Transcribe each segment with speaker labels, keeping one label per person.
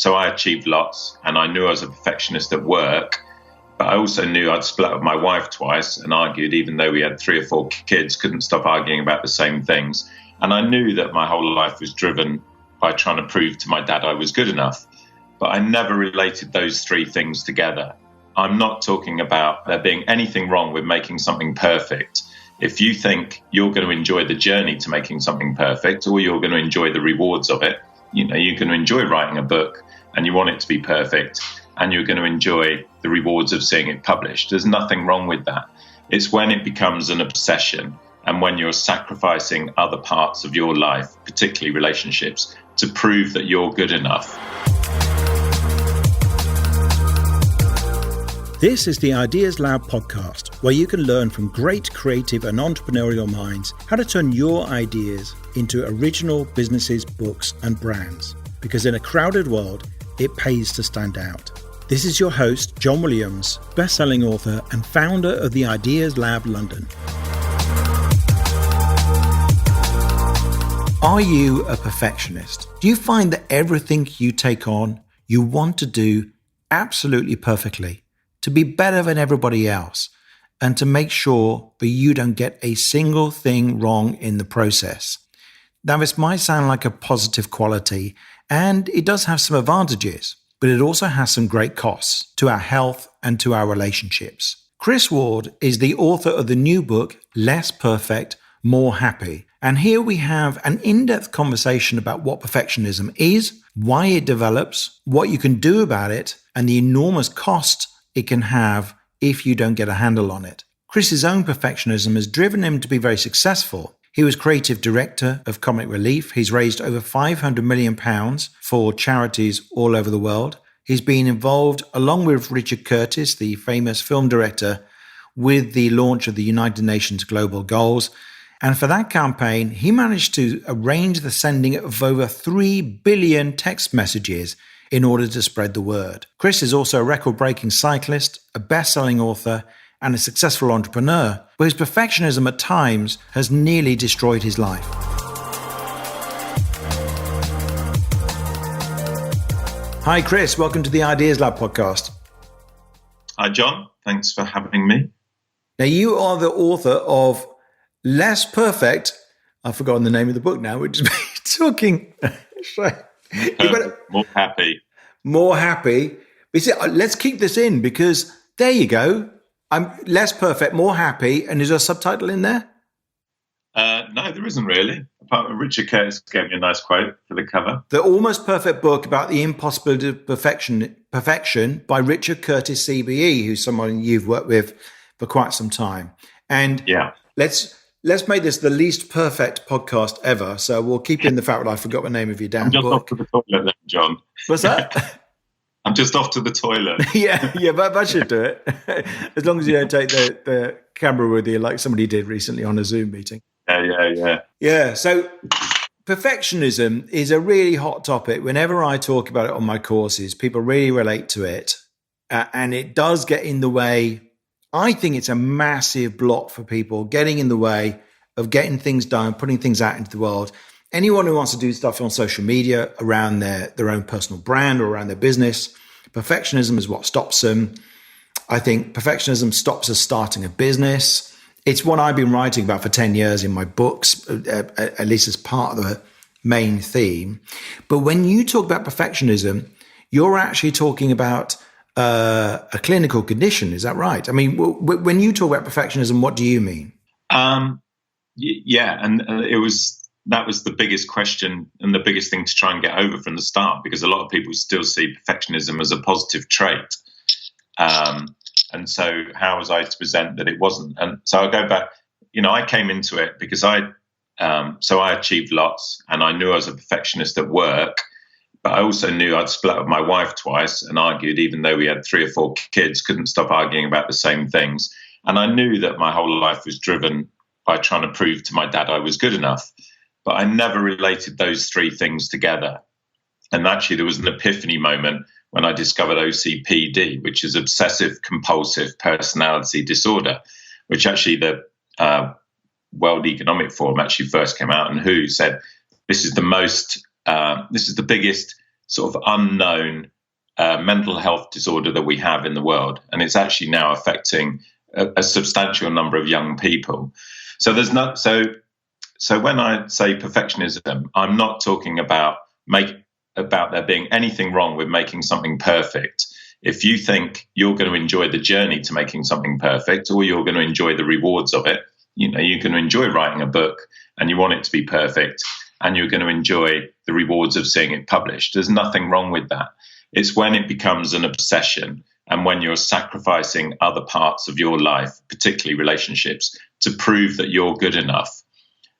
Speaker 1: So I achieved lots, and I knew I was a perfectionist at work, but I also knew I'd split up with my wife twice and argued, even though we had 3 or 4 kids, couldn't stop arguing about the same things. And I knew that my whole life was driven by trying to prove to my dad I was good enough. But I never related those 3 things together. I'm not talking about there being anything wrong with making something perfect. If you think you're going to enjoy the journey to making something perfect, or you're going to enjoy the rewards of it, you're going to enjoy writing a book and you want it to be perfect, and you're going to enjoy the rewards of seeing it published. There's nothing wrong with that. It's when it becomes an obsession and when you're sacrificing other parts of your life, particularly relationships, to prove that you're good enough.
Speaker 2: This is the Ideas Lab podcast, where you can learn from great creative and entrepreneurial minds how to turn your ideas into original businesses, books, and brands. Because in a crowded world, it pays to stand out. This is your host, John Williams, best-selling author and founder of the Ideas Lab London. Are you a perfectionist? Do you find that everything you take on, you want to do absolutely perfectly, to be better than everybody else, and to make sure that you don't get a single thing wrong in the process? Now, this might sound like a positive quality, and it does have some advantages, but it also has some great costs to our health and to our relationships. Chris Ward is the author of the new book, Less Perfect, More Happy. And here we have an in-depth conversation about what perfectionism is, why it develops, what you can do about it, and the enormous cost it can have if you don't get a handle on it. Chris's own perfectionism has driven him to be very successful. He was creative director of Comic Relief. He's raised over £500 million for charities all over the world. He's been involved, along with Richard Curtis, the famous film director, with the launch of the United Nations Global Goals. And for that campaign, he managed to arrange the sending of over 3 billion text messages in order to spread the word. Chris is also a record-breaking cyclist, a best-selling author, and a successful entrepreneur, but his perfectionism at times has nearly destroyed his life. Hi, Chris. Welcome to the Ideas Lab podcast.
Speaker 1: Hi, John. Thanks for having me.
Speaker 2: Now, you are the author of Less Perfect. I've forgotten the name of the book now, which is talking.
Speaker 1: More happy.
Speaker 2: More happy. But see, let's keep this in, because there you go. I'm Less Perfect, More Happy. And is there a subtitle in there?
Speaker 1: No, there isn't really. Apart from Richard Curtis gave me a nice quote for the cover.
Speaker 2: The Almost Perfect Book About the Impossibility of Perfection by Richard Curtis, CBE, who's someone you've worked with for quite some time. And
Speaker 1: yeah,
Speaker 2: let's make this the least perfect podcast ever. So we'll keep in the fact that I forgot the name of your damn book.
Speaker 1: I'm just off to the toilet then, John.
Speaker 2: What's that?
Speaker 1: I'm just off to the toilet.
Speaker 2: yeah, that should do it. As long as you don't take the camera with you like somebody did recently on a Zoom meeting. Yeah, so perfectionism is a really hot topic. Whenever I talk about it on my courses, people really relate to it. And it does get in the way. I think it's a massive block for people, getting in the way of getting things done, putting things out into the world. Anyone who wants to do stuff on social media around their own personal brand or around their business, perfectionism is what stops them. I think perfectionism stops us starting a business. It's what I've been writing about for 10 years in my books, at least as part of the main theme. But when you talk about perfectionism, you're actually talking about a clinical condition. Is that right? I mean, when you talk about perfectionism, what do you mean?
Speaker 1: Yeah, and that was the biggest question and the biggest thing to try and get over from the start, because a lot of people still see perfectionism as a positive trait. And so how was I to present that it wasn't? And so I'll go back, I came into it because I achieved lots, and I knew I was a perfectionist at work, but I also knew I'd split up with my wife twice and argued, even though we had 3 or 4 kids, couldn't stop arguing about the same things. And I knew that my whole life was driven by trying to prove to my dad I was good enough. But I never related those 3 things together. And actually, there was an epiphany moment when I discovered OCPD, which is obsessive compulsive personality disorder, which actually the World Economic Forum actually first came out, and WHO said this is the biggest sort of unknown mental health disorder that we have in the world, and it's actually now affecting a substantial number of young people. So there's not so when I say perfectionism, I'm not talking about there being anything wrong with making something perfect. If you think you're going to enjoy the journey to making something perfect, or you're going to enjoy the rewards of it, you know, you're going to enjoy writing a book and you want it to be perfect, and you're going to enjoy the rewards of seeing it published. There's nothing wrong with that. It's when it becomes an obsession and when you're sacrificing other parts of your life, particularly relationships, to prove that you're good enough.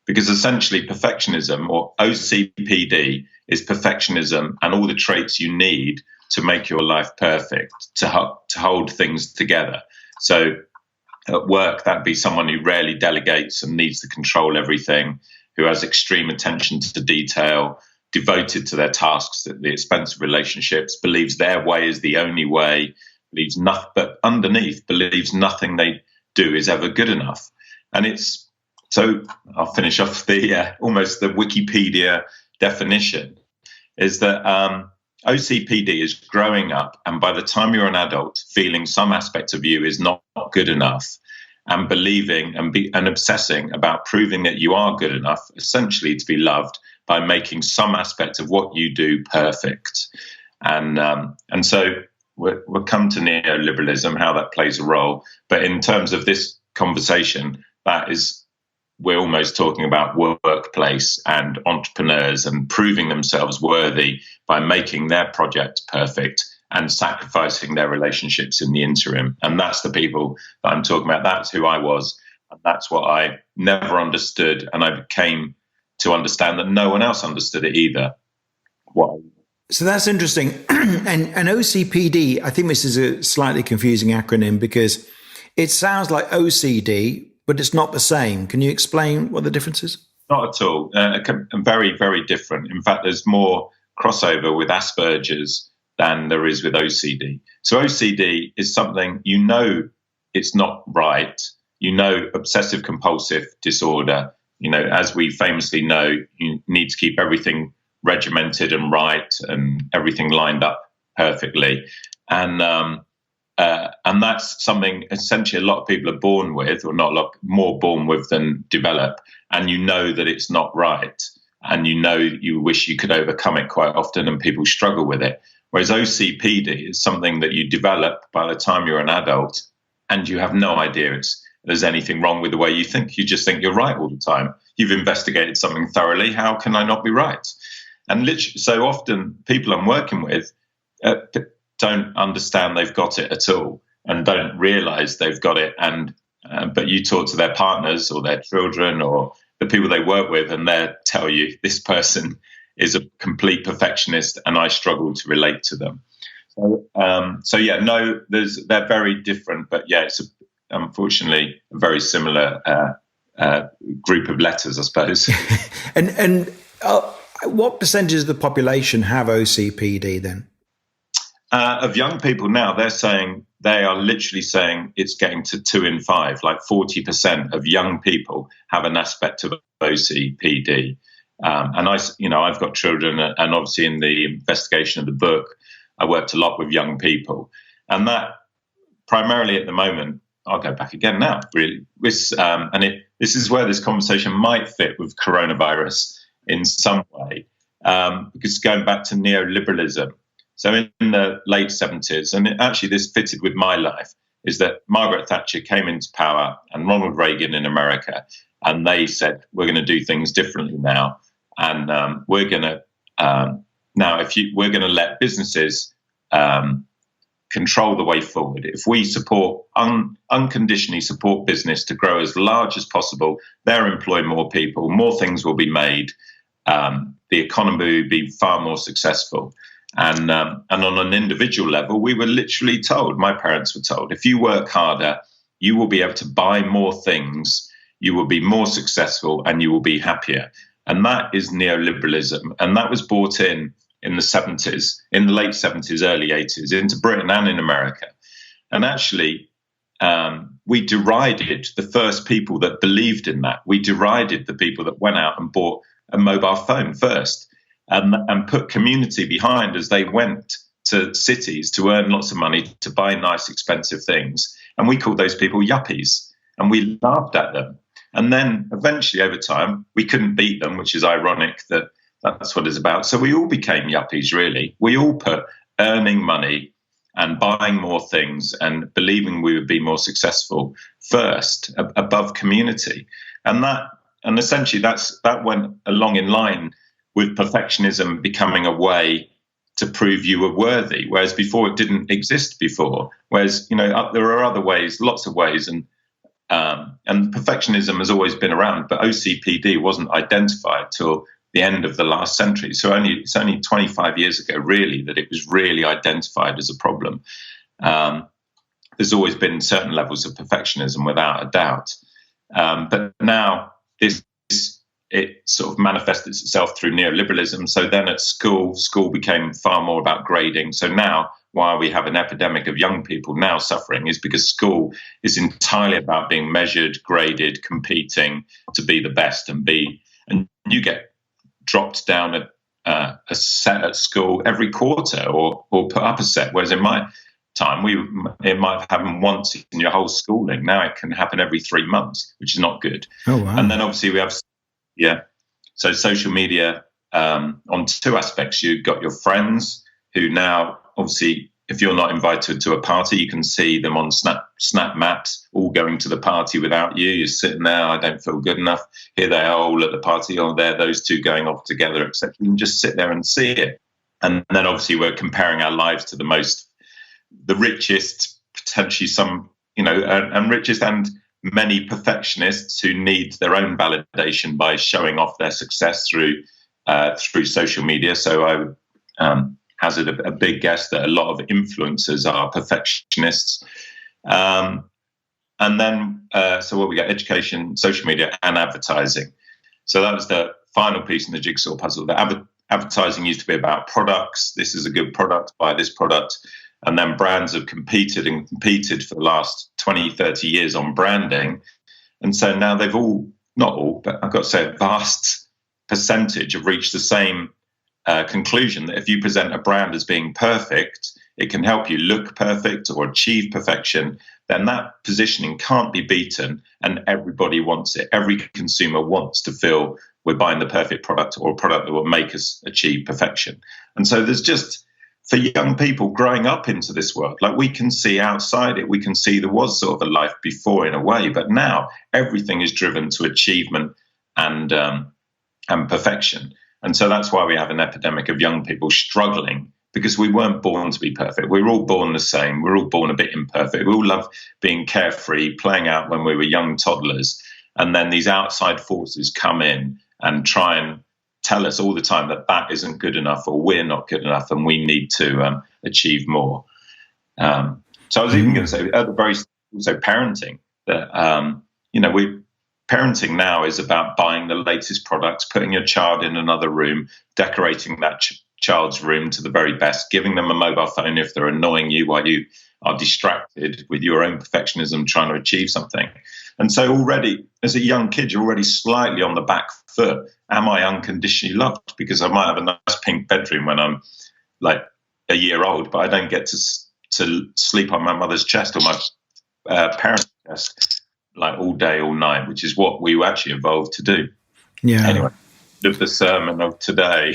Speaker 1: Because essentially perfectionism, or OCPD, is perfectionism and all the traits you need to make your life perfect, to hold things together. So at work, that'd be someone who rarely delegates and needs to control everything, who has extreme attention to detail, devoted to their tasks at the expense of relationships, believes their way is the only way, believes nothing, but underneath believes nothing they do is ever good enough. And it's so I'll finish off the almost the Wikipedia definition is that OCPD is growing up, and by the time you're an adult, feeling some aspect of you is not good enough, and believing and obsessing about proving that you are good enough, essentially to be loved, by making some aspect of what you do perfect. And so we'll come to neoliberalism, how that plays a role. But in terms of this conversation, we're almost talking about workplace and entrepreneurs and proving themselves worthy by making their project perfect and sacrificing their relationships in the interim. And that's the people that I'm talking about. That's who I was. And that's what I never understood. And I came to understand that no one else understood it either. Why?
Speaker 2: So that's interesting. And OCPD, I think this is a slightly confusing acronym because it sounds like OCD, but it's not the same. Can you explain what the difference is?
Speaker 1: Not at all. Very, very different. In fact, there's more crossover with Aspergers than there is with OCD. So OCD is something, you know, it's not right. You know, obsessive compulsive disorder, you know, as we famously know, you need to keep everything regimented and right and everything lined up perfectly. And that's something essentially a lot of people are born with, or not a lot more born with than develop. And you know that it's not right. And you know you wish you could overcome it quite often, and people struggle with it. Whereas OCPD is something that you develop by the time you're an adult, and you have no idea there's anything wrong with the way you think. You just think you're right all the time. You've investigated something thoroughly. How can I not be right? And literally, so often people I'm working with don't understand they've got it at all, and don't realize they've got it. And but you talk to their partners or their children or the people they work with, and they'll tell you this person is a complete perfectionist, and I struggle to relate to them. So yeah, no, they're very different, but yeah, it's unfortunately a very similar group of letters, I suppose.
Speaker 2: And what percentage of the population have OCPD then?
Speaker 1: Of young people now, they are literally saying it's getting to 2 in 5, like 40% of young people have an aspect of OCPD. And I've got children, and obviously in the investigation of the book, I worked a lot with young people, and that primarily at the moment, I'll go back again now, really. This is where this conversation might fit with coronavirus in some way, because going back to neoliberalism. So in the late 70s, and actually this fitted with my life, is that Margaret Thatcher came into power and Ronald Reagan in America, and they said, we're going to do things differently now. And we're going to we're going to let businesses control the way forward. If we unconditionally support business to grow as large as possible, they'll employ more people, more things will be made, the economy will be far more successful. And on an individual level, we were literally told, my parents were told, if you work harder, you will be able to buy more things, you will be more successful, and you will be happier. And that is neoliberalism. And that was brought in the 70s, in the late 70s, early 80s, into Britain and in America. And actually, we derided the first people that believed in that. We derided the people that went out and bought a mobile phone first. and put community behind as they went to cities to earn lots of money to buy nice, expensive things. And we called those people yuppies, and we laughed at them. And then eventually, over time, we couldn't beat them, which is ironic that that's what it's about. So we all became yuppies, really. We all put earning money and buying more things and believing we would be more successful first, above community. And essentially that went along in line with perfectionism becoming a way to prove you were worthy, whereas before it didn't exist before. Whereas, there are other ways, lots of ways, and perfectionism has always been around, but OCPD wasn't identified till the end of the last century. So it's only 25 years ago, really, that it was really identified as a problem. There's always been certain levels of perfectionism, without a doubt. But now it sort of manifests itself through neoliberalism. So then at school became far more about grading. So now, why we have an epidemic of young people now suffering is because school is entirely about being measured, graded, competing to be the best and you get dropped down a set at school every quarter or put up a set. Whereas in my time, it might have happened once in your whole schooling. Now it can happen every 3 months, which is not good.
Speaker 2: Oh, wow.
Speaker 1: And then obviously we have, so social media on two aspects. You've got your friends who now, obviously, if you're not invited to a party, you can see them on snap maps, all going to the party without you. You're sitting there, I don't feel good enough. Here they are all at the party, or there, those two going off together, etc. You can just sit there and see it. And then obviously we're comparing our lives to the richest, potentially some, and richest and many perfectionists who need their own validation by showing off their success through social media. So I would hazard a big guess that a lot of influencers are perfectionists. And then, so what we got, education, social media, and advertising. So that was the final piece in the jigsaw puzzle. The advertising used to be about products. This is a good product, buy this product. And then brands have competed for the last 20, 30 years on branding. And so now they've all, not all, but I've got to say a vast percentage have reached the same conclusion that if you present a brand as being perfect, it can help you look perfect or achieve perfection, then that positioning can't be beaten and everybody wants it. Every consumer wants to feel we're buying the perfect product or a product that will make us achieve perfection. And so there's just, for young people growing up into this world, like we can see outside it, we can see there was sort of a life before in a way, but now everything is driven to achievement and perfection. And so that's why we have an epidemic of young people struggling, because we weren't born to be perfect. We were all born the same. We're all born a bit imperfect. We all love being carefree, playing out when we were young toddlers. And then these outside forces come in and try and tell us all the time that isn't good enough or we're not good enough and we need to achieve more. So I was even going to say, at the very also parenting, that, parenting now is about buying the latest products, putting your child in another room, decorating that child's room to the very best, giving them a mobile phone if they're annoying you while you are distracted with your own perfectionism trying to achieve something. And so already, as a young kid, you're already slightly on the back foot. Am I unconditionally loved? Because I might have a nice pink bedroom when I'm like a year old, but I don't get to sleep on my mother's chest or my parents' chest like all day, all night, which is what we were actually evolved to do.
Speaker 2: Yeah.
Speaker 1: Anyway, the sermon of today.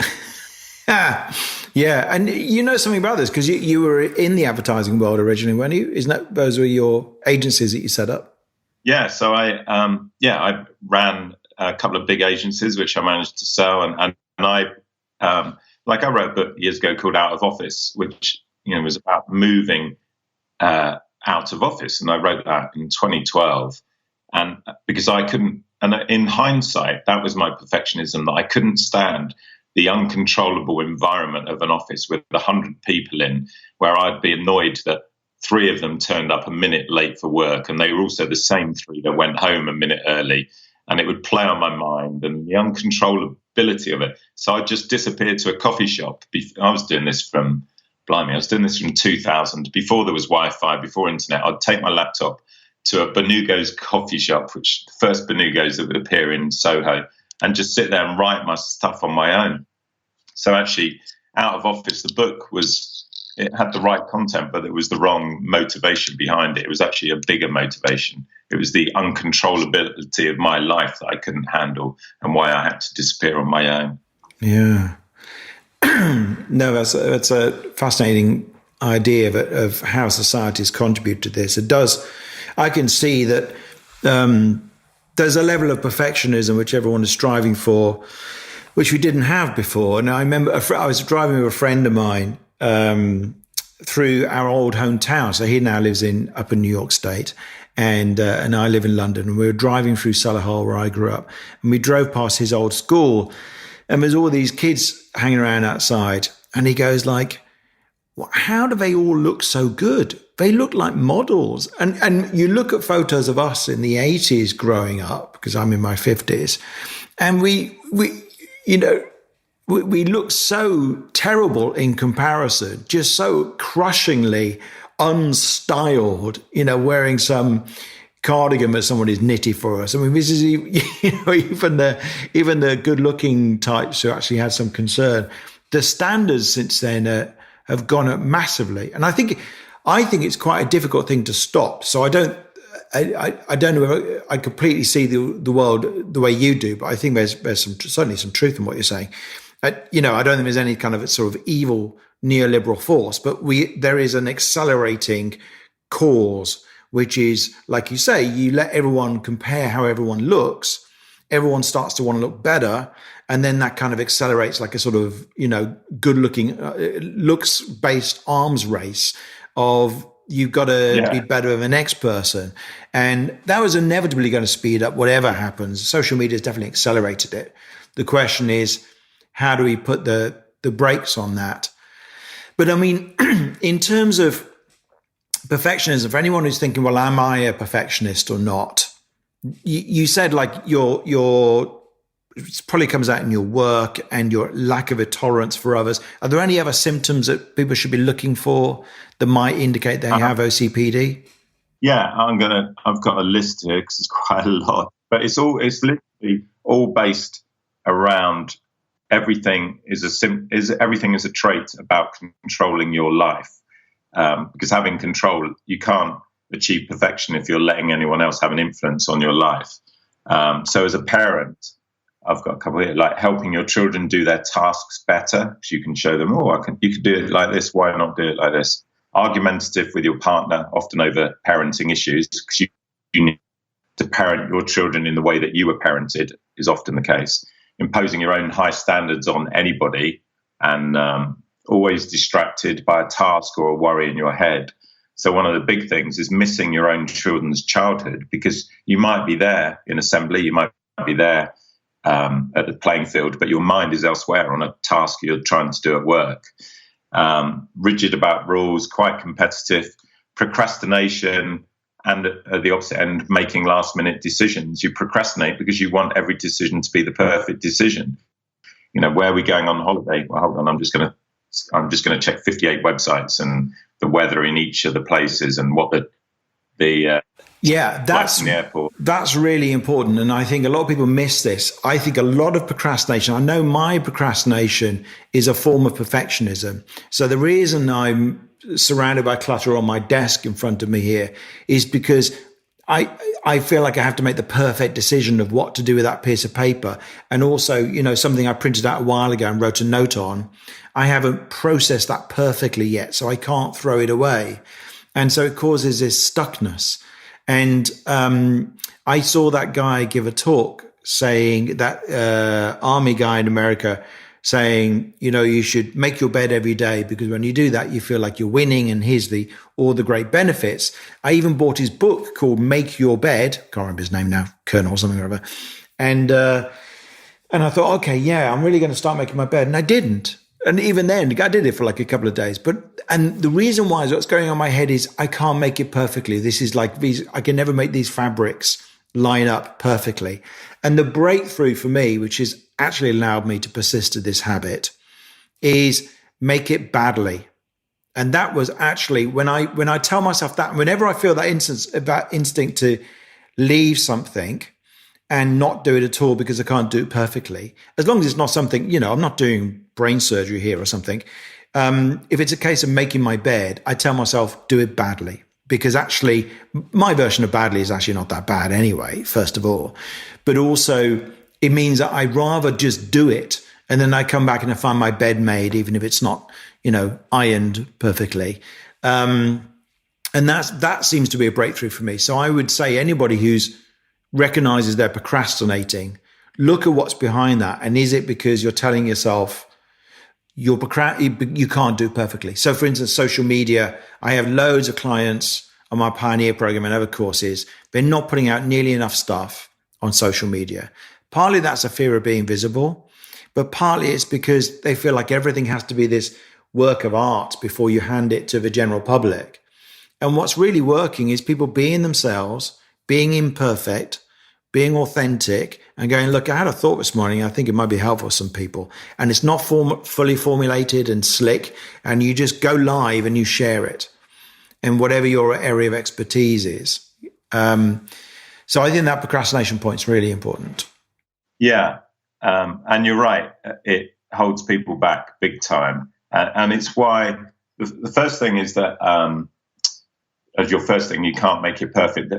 Speaker 2: Yeah, and you know something about this because you were in the advertising world originally, weren't you? Isn't that those were your agencies that you set up?
Speaker 1: Yeah, so I ran a couple of big agencies which I managed to sell, and I I wrote a book years ago called Out of Office, which was about moving out of office, and I wrote that in 2012, and because I couldn't, and in hindsight, that was my perfectionism, that I couldn't stand the uncontrollable environment of an office with 100 people in, where I'd be annoyed that 3 of them turned up a minute late for work, and they were also the same 3 that went home a minute early, and it would play on my mind and the uncontrollability of it. So I just disappeared to a coffee shop. I was doing this from 2000, before there was Wi-Fi, before internet. I'd take my laptop to a Benugo's coffee shop, which the first Benugo's that would appear in Soho, and just sit there and write my stuff on my own. So actually, Out of Office, the book it had the right content, but it was the wrong motivation behind it. It was actually a bigger motivation. It was the uncontrollability of my life that I couldn't handle and why I had to disappear on my own.
Speaker 2: Yeah. No, that's a fascinating idea of how societies contribute to this. It does. I can see that there's a level of perfectionism which everyone is striving for, which we didn't have before. And I remember I was driving with a friend of mine through our old hometown. So he now lives up in New York State, and I live in London. And we were driving through Solihull, where I grew up, and we drove past his old school, and there's all these kids hanging around outside. And he goes like, how do they all look so good? They look like models. And you look at photos of us in the 80s growing up, because I'm in my 50s, and we look so terrible in comparison, just so crushingly unstyled, wearing some cardigan that somebody's knitted for us. I mean, this is, even the good-looking types who actually had some concern. The standards since then have gone up massively, and I think it's quite a difficult thing to stop. So I don't know if I completely see the world the way you do, but I think there's certainly some truth in what you're saying. I don't think there's any kind of sort of evil neoliberal force, but there is an accelerating cause, which is, like you say, you let everyone compare how everyone looks. Everyone starts to want to look better. And then that kind of accelerates like a sort of, good looking, looks based arms race of you've got to be better than the next person. And that was inevitably going to speed up whatever happens. Social media has definitely accelerated it. The question is, how do we put the brakes on that? But I mean, in terms of perfectionism, for anyone who's thinking, well, am I a perfectionist or not? You said like your it probably comes out in your work and your lack of a tolerance for others. Are there any other symptoms that people should be looking for that might indicate they have OCPD?
Speaker 1: Yeah, I've got a list here because it's quite a lot, but it's literally all based around everything is a trait about controlling your life. Because having control, you can't achieve perfection if you're letting anyone else have an influence on your life. So as a parent, I've got a couple here, like helping your children do their tasks better, because you can show them, you could do it like this, why not do it like this? Argumentative with your partner, often over parenting issues, because you need to parent your children in the way that you were parented is often the case. Imposing your own high standards on anybody and always distracted by a task or a worry in your head. So one of the big things is missing your own children's childhood, because you might be there in assembly, you might be there at the playing field, but your mind is elsewhere on a task you're trying to do at work. Rigid about rules, quite competitive, procrastination, and at the opposite end, making last-minute decisions. You procrastinate because you want every decision to be the perfect decision. Where are we going on holiday? Well, hold on, I'm just going to check 58 websites and the weather in each of the places and what the
Speaker 2: that's
Speaker 1: in the airport.
Speaker 2: That's really important, and I think a lot of people miss this. I think a lot of procrastination, I know my procrastination is a form of perfectionism. So the reason I'm surrounded by clutter on my desk in front of me here is because I feel like I have to make the perfect decision of what to do with that piece of paper. And also, something I printed out a while ago and wrote a note on, I haven't processed that perfectly yet, so I can't throw it away. And so it causes this stuckness. And I saw that guy give a talk saying, that army guy in America saying, you should make your bed every day, because when you do that, you feel like you're winning, and here's all the great benefits. I even bought his book called Make Your Bed. Can't remember his name now, Colonel or something or other. And I thought, okay, yeah, I'm really going to start making my bed. And I didn't. And even then, I did it for like a couple of days. And the reason why is what's going on in my head is I can't make it perfectly. This is like I can never make these fabrics line up perfectly. And the breakthrough for me, which has actually allowed me to persist to this habit, is make it badly. And that was actually when I tell myself that, whenever I feel that instinct to leave something and not do it at all because I can't do it perfectly, as long as it's not something, I'm not doing brain surgery here or something. If it's a case of making my bed, I tell myself, do it badly. Because actually, my version of badly is actually not that bad anyway, first of all. But also, it means that I'd rather just do it. And then I come back and I find my bed made, even if it's not, ironed perfectly. And that seems to be a breakthrough for me. So I would say anybody who's recognizes they're procrastinating, look at what's behind that. And is it because you're telling yourself you can't do it perfectly? So for instance, social media, I have loads of clients on my Pioneer program and other courses. They're not putting out nearly enough stuff on social media. Partly that's a fear of being visible, but partly it's because they feel like everything has to be this work of art before you hand it to the general public. And what's really working is people being themselves, being imperfect, being authentic, and going, look, I had a thought this morning. I think it might be helpful for some people. And it's not fully formulated and slick. And you just go live and you share it in whatever your area of expertise is. So I think that procrastination point is really important.
Speaker 1: Yeah. And you're right. It holds people back big time. And it's why the first thing is that, as your first thing, you can't make it perfect.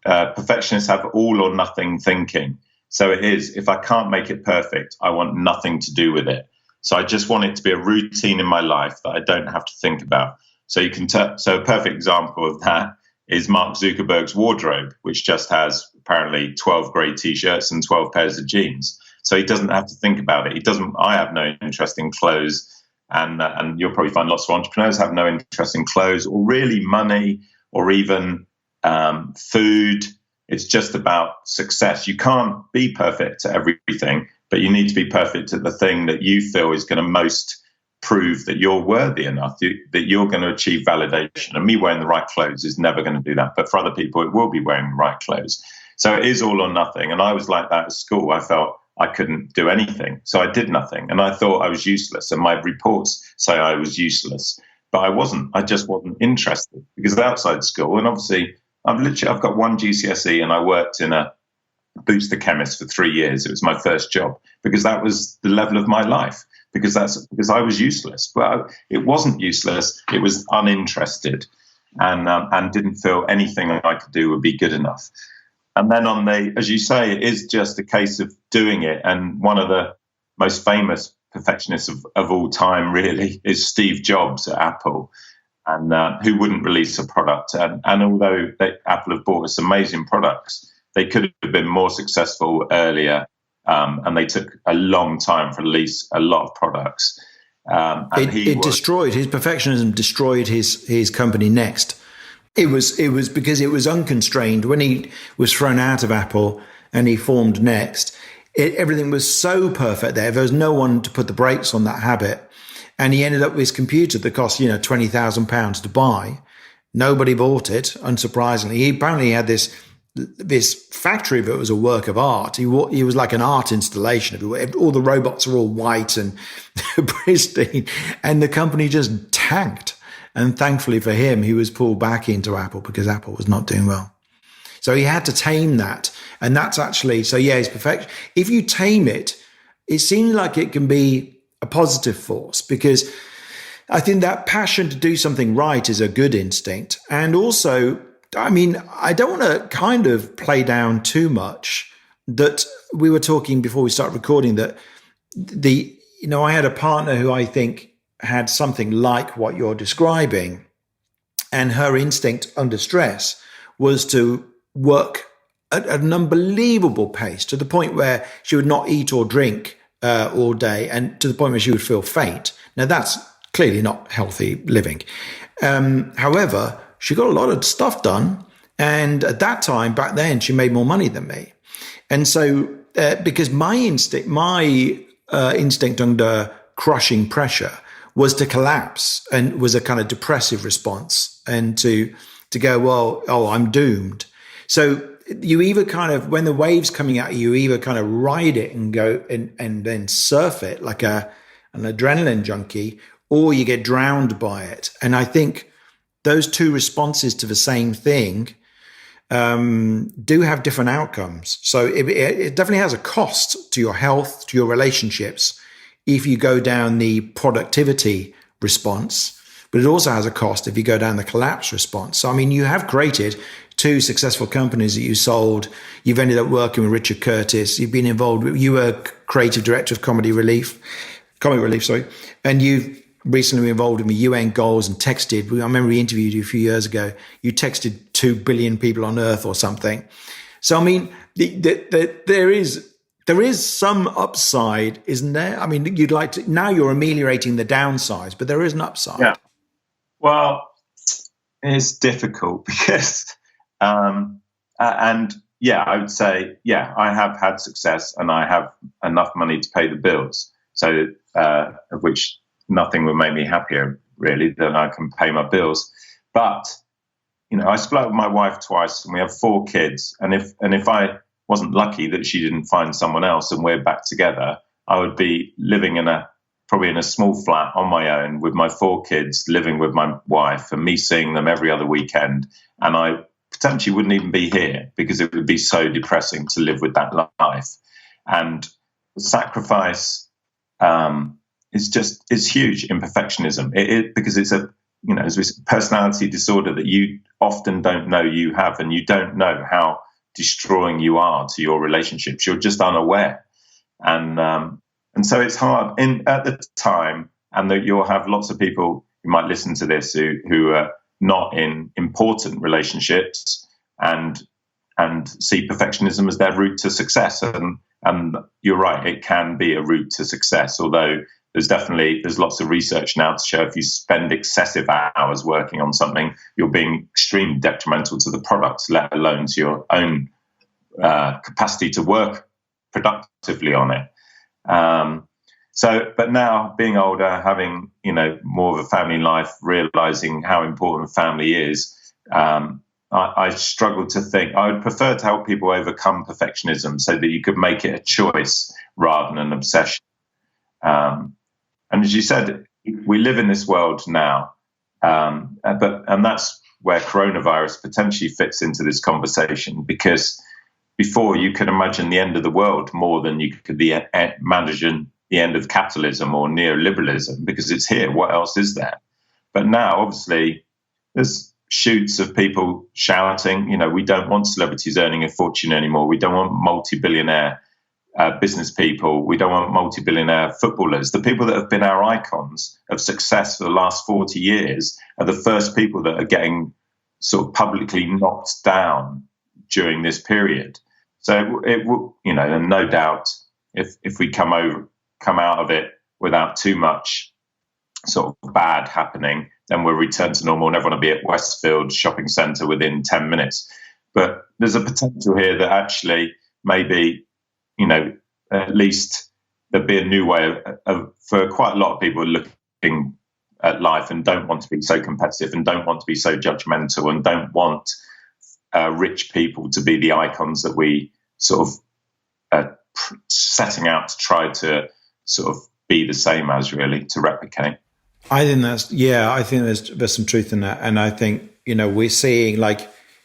Speaker 1: Perfectionists have all or nothing thinking. So it is, if I can't make it perfect, I want nothing to do with it. So I just want it to be a routine in my life that I don't have to think about. So you can so a perfect example of that is Mark Zuckerberg's wardrobe, which just has apparently 12 grey t-shirts and 12 pairs of jeans. So he doesn't have to think about it. I have no interest in clothes, and you'll probably find lots of entrepreneurs have no interest in clothes or really money or even food. It's just about success. You can't be perfect at everything, but you need to be perfect at the thing that you feel is going to most prove that you're worthy enough, that you're going to achieve validation. And me wearing the right clothes is never going to do that. But for other people, it will be wearing the right clothes. So it is all or nothing. And I was like that at school. I felt I couldn't do anything. So I did nothing. And I thought I was useless. And my reports say I was useless. But I wasn't. I just wasn't interested because outside school, and obviously I've got one GCSE and I worked in a Boots the Chemist for 3 years. It was my first job because that was the level of my life, because I was useless. But it wasn't useless. It was uninterested and didn't feel anything I could do would be good enough. And then as you say, it is just a case of doing it. And one of the most famous perfectionists of all time really is Steve Jobs at Apple, and who wouldn't release a product. And although Apple have bought us amazing products, they could have been more successful earlier, and they took a long time to release a lot of products.
Speaker 2: Destroyed his perfectionism. Destroyed his company Next. It was because it was unconstrained when he was thrown out of Apple and he formed Next. Everything was so perfect there. There was no one to put the brakes on that habit. And he ended up with his computer that cost, £20,000 to buy. Nobody bought it, unsurprisingly. He apparently had this factory that was a work of art. He was like an art installation. All the robots are all white and pristine. And the company just tanked. And thankfully for him, he was pulled back into Apple because Apple was not doing well. So he had to tame that. And that's actually, it's perfection. If you tame it, it seems like it can be a positive force, because I think that passion to do something right is a good instinct. And also, I don't want to kind of play down too much that we were talking before we started recording that I had a partner who I think had something like what you're describing, and her instinct under stress was to work at an unbelievable pace to the point where she would not eat or drink all day, and to the point where she would feel faint. Now, that's clearly not healthy living. However, she got a lot of stuff done. And at that time, back then, she made more money than me. And so, because my instinct under crushing pressure was to collapse and was a kind of depressive response, and to go, I'm doomed. So you either kind of, when the wave's coming at you, either kind of ride it and go and then surf it like an adrenaline junkie, or you get drowned by it. And I think those two responses to the same thing do have different outcomes. So it definitely has a cost to your health, to your relationships, if you go down the productivity response, but it also has a cost if you go down the collapse response. So, I mean, you have created two successful companies that you sold. You've ended up working with Richard Curtis. You've been involved. You were creative director of Comic Relief, sorry. And you've recently been involved in the UN goals and texted. I remember we interviewed you a few years ago. You texted 2 billion people on Earth or something. So, I mean, there is some upside, isn't there? I mean, now you're ameliorating the downsides, but there is an upside.
Speaker 1: Yeah. Well, it's difficult because, and yeah, I would say, yeah, I have had success and I have enough money to pay the bills. So, of which nothing would make me happier, really, than I can pay my bills. But, I split up with my wife twice and we have 4 kids. And if I wasn't lucky that she didn't find someone else and we're back together, I would be living probably in a small flat on my own with my 4 kids, living with my wife and me seeing them every other weekend. And I potentially wouldn't even be here because it would be so depressing to live with that life. And the sacrifice is huge in perfectionism. Because it's a personality disorder that you often don't know you have, and you don't know how destroying you are to your relationships. You're just unaware. And so it's hard at the time, and that you'll have lots of people who might listen to this who are not in important relationships and see perfectionism as their route to success. And you're right, it can be a route to success, although there's lots of research now to show if you spend excessive hours working on something, you're being extremely detrimental to the product, let alone to your own capacity to work productively on it. But now being older, having, more of a family life, realizing how important family is, I struggle to think. I would prefer to help people overcome perfectionism so that you could make it a choice rather than an obsession. And as you said, we live in this world now, and that's where coronavirus potentially fits into this conversation, because before you could imagine the end of the world more than you could imagine the end of capitalism or neoliberalism, because it's here. What else is there? But now, obviously, there's shoots of people shouting, we don't want celebrities earning a fortune anymore. We don't want multi-billionaire business people. We don't want multi-billionaire footballers. The people that have been our icons of success for the last 40 years are the first people that are getting sort of publicly knocked down during this period. So it will, and no doubt, if we come out of it without too much sort of bad happening, then we'll return to normal and everyone will be at Westfield shopping centre within 10 minutes. But there's a potential here that actually maybe, at least there'd be a new way for quite a lot of people looking at life and don't want to be so competitive and don't want to be so judgmental and don't want rich people to be the icons that we sort of setting out to try to sort of be the same as, really, to replicate.
Speaker 2: I think there's some truth in that. And I think, we're seeing,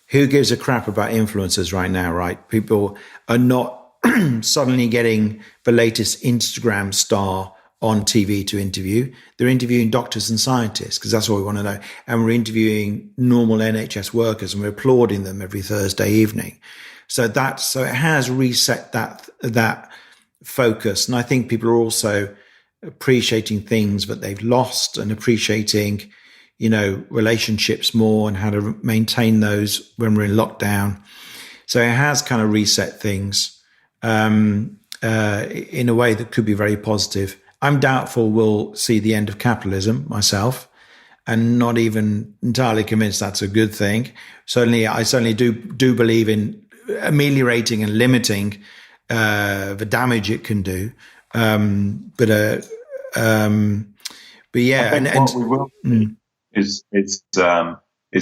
Speaker 2: who gives a crap about influencers right now, right? People are not suddenly getting the latest Instagram star on TV to interview. They're interviewing doctors and scientists because that's what we want to know. And we're interviewing normal NHS workers and we're applauding them every Thursday evening. So it has reset that focus. And I think people are also appreciating things that they've lost and appreciating, relationships more and how to maintain those when we're in lockdown. So it has kind of reset things in a way that could be very positive. I'm doubtful we'll see the end of capitalism myself, and not even entirely convinced that's a good thing. I certainly do believe in ameliorating and limiting the damage it can do. But yeah,
Speaker 1: I think what we will do is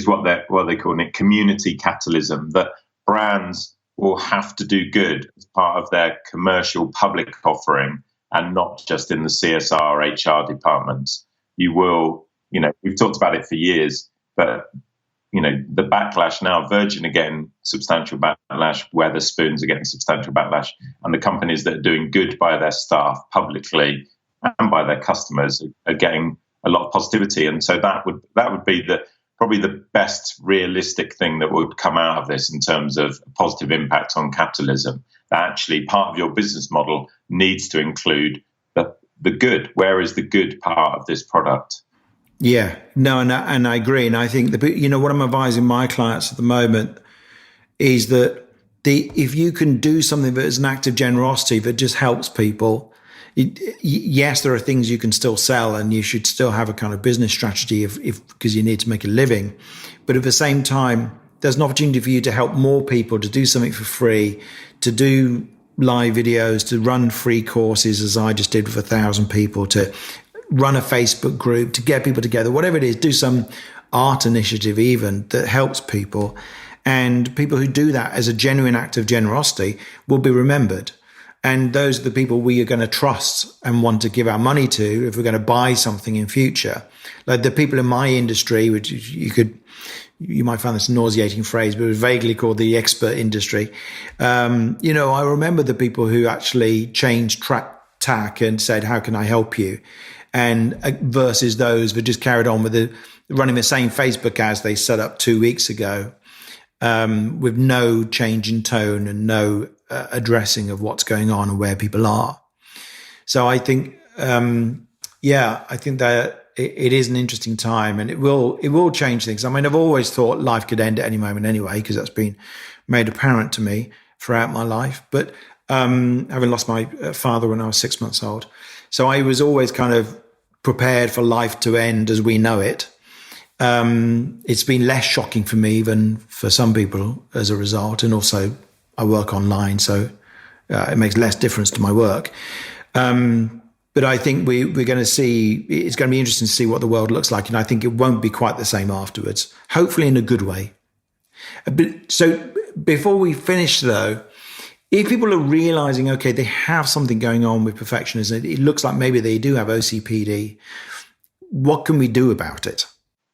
Speaker 1: what they call it, community capitalism. That brands will have to do good as part of their commercial public offering, and not just in the CSR or HR departments. You will, we've talked about it for years, but the backlash now, Virgin are getting substantial backlash, Wetherspoons are getting substantial backlash, and the companies that are doing good by their staff publicly and by their customers are getting a lot of positivity. And so that would be probably the best realistic thing that would come out of this in terms of positive impact on capitalism. That actually part of your business model needs to include the good. Where is the good part of this product?
Speaker 2: Yeah, no, and I agree. And I think what I'm advising my clients at the moment is that if you can do something that is an act of generosity that just helps people, yes, there are things you can still sell, and you should still have a kind of business strategy because you need to make a living. But at the same time, there's an opportunity for you to help more people, to do something for free, to do live videos, to run free courses, as I just did with 1,000 people, to run a Facebook group, to get people together, whatever it is, do some art initiative even that helps people. And people who do that as a genuine act of generosity will be remembered. And those are the people we are going to trust and want to give our money to if we're going to buy something in future. Like the people in my industry, which you might find this a nauseating phrase, but it was vaguely called the expert industry. I remember the people who actually changed tack and said, how can I help you? And versus those that just carried on with running the same Facebook ads they set up 2 weeks ago, with no change in tone and no addressing of what's going on and where people are. So I think, I think that it is an interesting time, and it will change things. I mean, I've always thought life could end at any moment anyway, because that's been made apparent to me throughout my life. But having lost my father when I was 6 months old, so I was always kind of prepared for life to end as we know it. It's been less shocking for me than for some people as a result. And also I work online, so it makes less difference to my work. But I think we're going to see, it's going to be interesting to see what the world looks like. And I think it won't be quite the same afterwards, hopefully in a good way. But so before we finish though, if people are realizing, okay, they have something going on with perfectionism, it looks like maybe they do have OCPD, what can we do about it?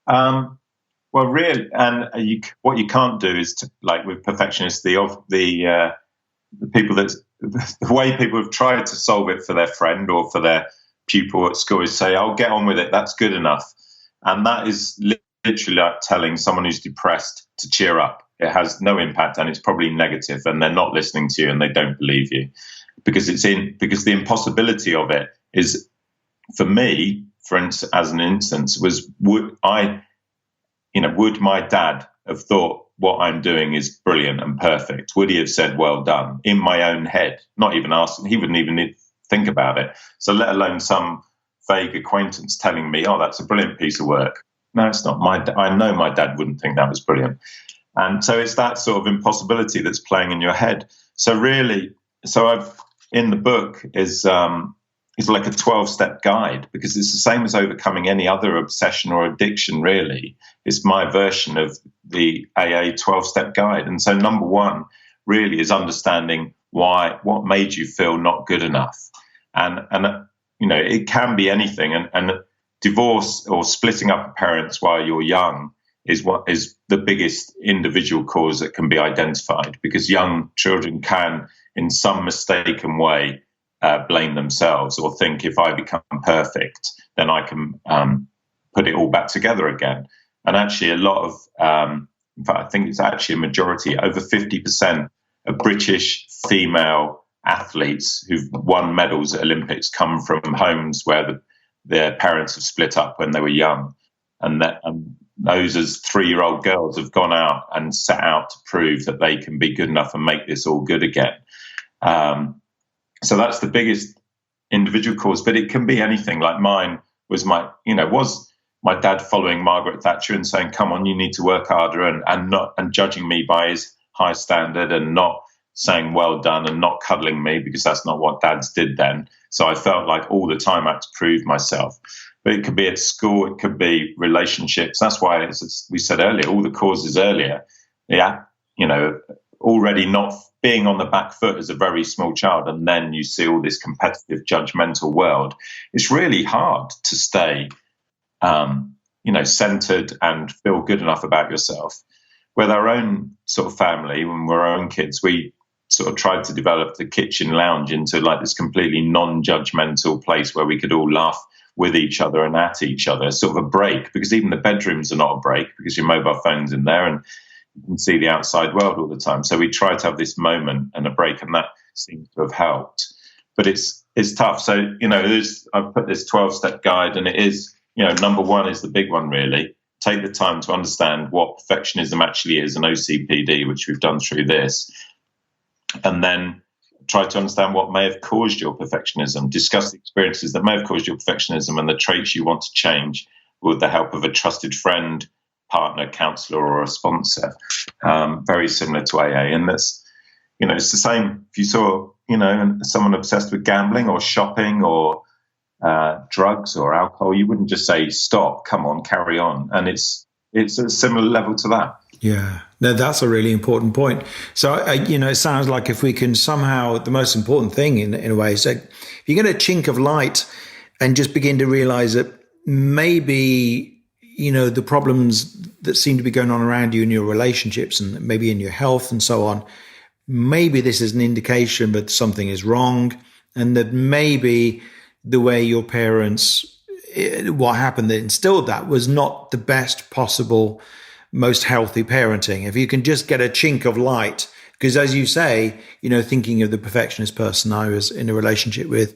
Speaker 1: Well, really, and what you can't do is like with perfectionists, the people the way people have tried to solve it for their friend or for their pupil at school is say, "I'll get on with it. That's good enough," and that is literally like telling someone who's depressed to cheer up. It has no impact, and it's probably negative, and they're not listening to you, and they don't believe you, because the impossibility of it is, for me, for instance, as an instance, was would my dad have thought what I'm doing is brilliant and perfect? Would he have said, well done, in my own head? Not even asking, he wouldn't even think about it. So let alone some vague acquaintance telling me, oh, that's a brilliant piece of work. No, it's not. I know my dad wouldn't think that was brilliant. And so it's that sort of impossibility that's playing in your head. So really, in the book is like a 12-step guide, because it's the same as overcoming any other obsession or addiction, really. It's my version of the AA 12-step guide. And so number one really is understanding what made you feel not good enough. And it can be anything. And divorce or splitting up parents while you're young is what is the biggest individual cause that can be identified, because young children can, in some mistaken way, blame themselves or think, if I become perfect, then I can put it all back together again. And actually a lot of, in fact, I think it's actually a majority, over 50% of British female athletes who've won medals at Olympics come from homes where their parents have split up when they were young. And those as 3-year-old girls have gone out and set out to prove that they can be good enough and make this all good again. So that's the biggest individual cause, but it can be anything. Like mine was my dad following Margaret Thatcher and saying, come on, you need to work harder, and judging me by his high standard and not saying well done and not cuddling me, because that's not what dads did then. So I felt like all the time I had to prove myself. But it could be at school, it could be relationships. That's why, as we said earlier, all the causes earlier, already not being on the back foot as a very small child, and then you see all this competitive, judgmental world. It's really hard to stay, centered and feel good enough about yourself. With our own sort of family, when we're our own kids, we sort of tried to develop the kitchen lounge into like this completely non-judgmental place where we could all laugh with each other and at each other, sort of a break, because even the bedrooms are not a break because your mobile phone's in there and you can see the outside world all the time. So we try to have this moment and a break, and that seems to have helped. But it's tough. So, I've put this 12-step guide, and it is, number one is the big one, really. Take the time to understand what perfectionism actually is, and OCPD, which we've done through this. And then try to understand what may have caused your perfectionism. Discuss the experiences that may have caused your perfectionism and the traits you want to change with the help of a trusted friend, partner, counselor, or a sponsor. Very similar to AA. And that's, it's the same if you saw, someone obsessed with gambling or shopping or drugs or alcohol, you wouldn't just say, stop, come on, carry on. And it's a similar level to that.
Speaker 2: Yeah, no, that's a really important point. So, it sounds like if we can somehow, the most important thing in a way is that if you get a chink of light and just begin to realize that maybe, the problems that seem to be going on around you in your relationships and maybe in your health and so on, maybe this is an indication that something is wrong, and that maybe the way your parents, what happened that instilled that was not the best possible, most healthy parenting. If you can just get a chink of light, because as you say, thinking of the perfectionist person I was in a relationship with,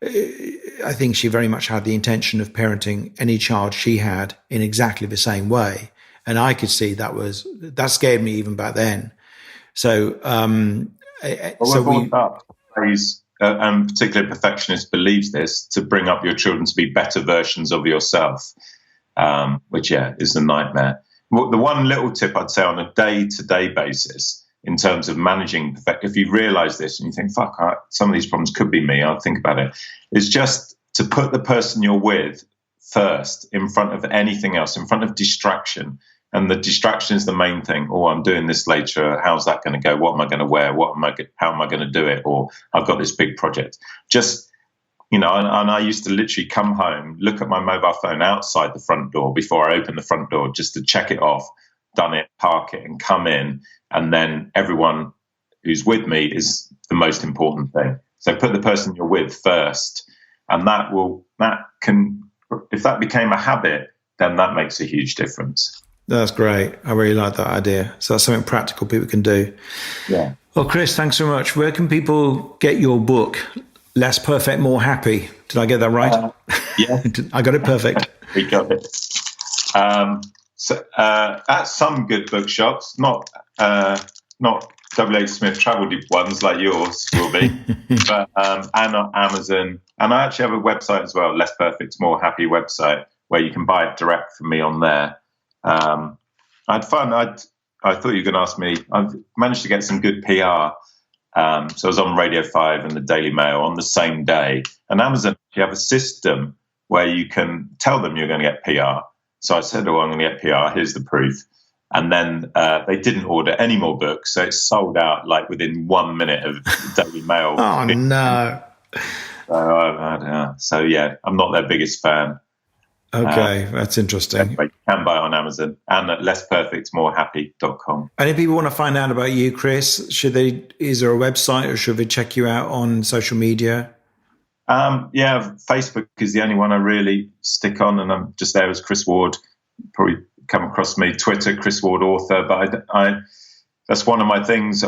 Speaker 2: I think she very much had the intention of parenting any child she had in exactly the same way. And I could see that scared me even back then. So,
Speaker 1: and particularly perfectionist believes this, to bring up your children to be better versions of yourself, which is a nightmare. The one little tip I'd say on a day-to-day basis in terms of managing if you realize this and you think, some of these problems could be me, I'll think about it, is just to put the person you're with first in front of anything else, in front of distraction. And the distraction is the main thing. Oh, I'm doing this later. How's that going to go? What am I going to wear? How am I going to do it? Or I've got this big project. Just, and I used to literally come home, look at my mobile phone outside the front door before I open the front door, just to check it off, done it, park it, and come in. And then everyone who's with me is the most important thing. So put the person you're with first. And if that became a habit, then that makes a huge difference.
Speaker 2: That's great. I really like that idea. So that's something practical people can do.
Speaker 1: Yeah.
Speaker 2: Well, Chris, thanks so much. Where can people get your book, Less Perfect, More Happy? Did I get that right?
Speaker 1: Yeah.
Speaker 2: I got it perfect.
Speaker 1: We got it. At some good bookshops, not W.H. Smith travel ones like yours will be, but and on Amazon. And I actually have a website as well, Less Perfect, More Happy website, where you can buy it direct from me on there. I thought you were going to ask me. I've managed to get some good PR. So I was on Radio 5 and the Daily Mail on the same day. And Amazon, you have a system where you can tell them you're going to get PR. So I said, I'm going to get PR. Here's the proof. And then they didn't order any more books. So it sold out like within 1 minute of the Daily Mail.
Speaker 2: Oh, no.
Speaker 1: So, I'm not their biggest fan.
Speaker 2: Okay, that's interesting.
Speaker 1: You can buy it on Amazon and at lessperfectmorehappy.com.
Speaker 2: And if people want to find out about you, Chris, is there a website, or should they check you out on social media? Facebook is the only one I really stick on, and I'm just there as Chris Ward. Probably come across me. Twitter, Chris Ward author, but I that's one of my things.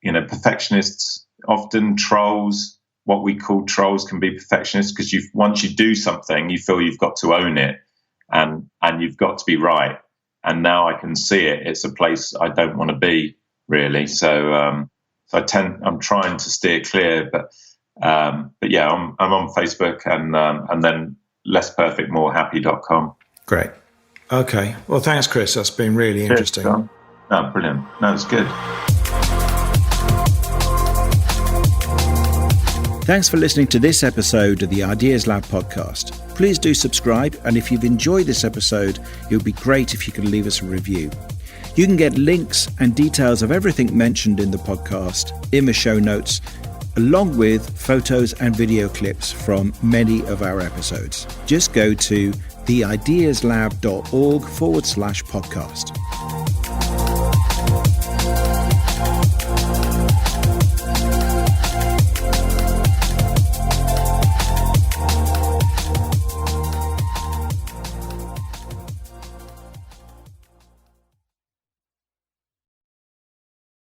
Speaker 2: Perfectionists often trolls. What we call trolls can be perfectionists, because once you do something, you feel you've got to own it, and you've got to be right. And now I can see it. It's a place I don't want to be, really. So I'm trying to steer clear. But I'm on Facebook and then lessperfectmorehappy.com. Great. Okay. Well, thanks, Chris. That's been really interesting.
Speaker 1: Oh, brilliant. No, it's good.
Speaker 2: Thanks for listening to this episode of the Ideas Lab podcast. Please do subscribe, and if you've enjoyed this episode, it would be great if you could leave us a review. You can get links and details of everything mentioned in the podcast in the show notes, along with photos and video clips from many of our episodes. Just go to theideaslab.org/podcast.